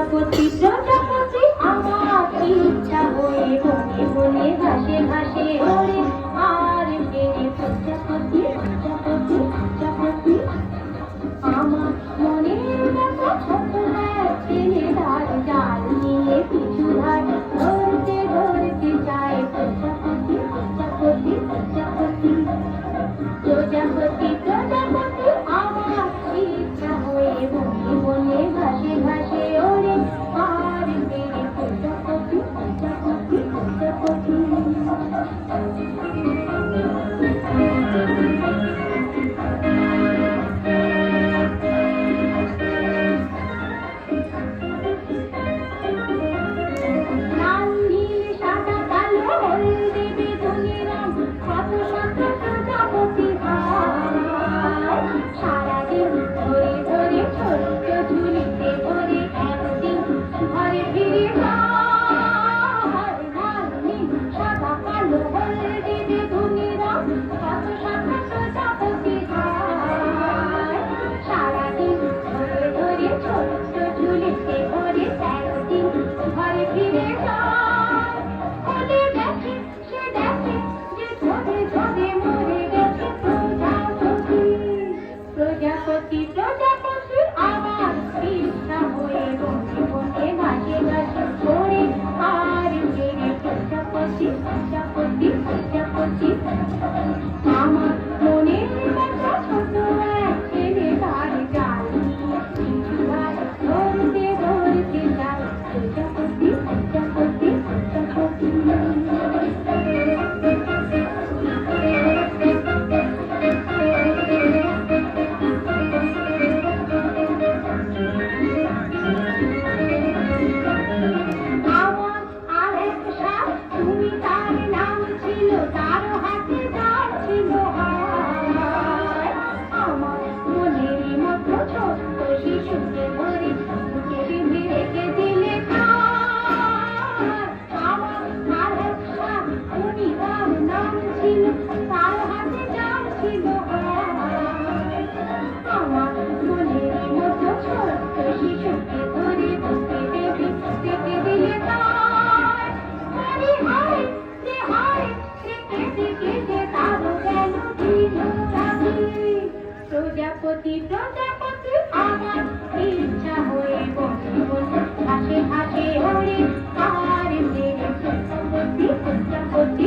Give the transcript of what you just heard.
প্রজাপতি প্রজাপতি আমার ইচ্ছা হয়ে বনে বনে ঘাসে ঘাসে ওরে আর ভেঙে প্রজাপতি প্রজাপতি প্রজাপতি আমার মনের কথা ছোট ছেলে তার জাল নিয়ে পিছু ধার ধরতে ধরতে যায় প্রজাপতি প্রজাপতি প্রজাপতি প্রজাপতি প্রজাপতি আমার ইচ্ছা হয়ে বনে বনে ঘাসে ঘাসে ওরে আর ভেঙে প্রজাপতি প্রজাপতি প্রজাপতি প্রজাপতি প্রজাপতি আমার ইচ্ছা হয়ে বনে বনে ঘাসে ঘাসে ওরে আর ভেঙে প্রজাপতি প্রজাপতি প্রজাপতি আমার মনের কথা ছোট এক ছেলে তার জাল নিয়ে পিছু ধার ধরতে ধরতে যায় প্রজাপতি প্রজাপতি প্রজাপতি প্রজাপতি প্রজাপতি আমার ইচ্ছা হয়ে বনে বনে ঘাসে ঘাসে ওরে আর ভেঙে প্রজাপতি প্রজাপতি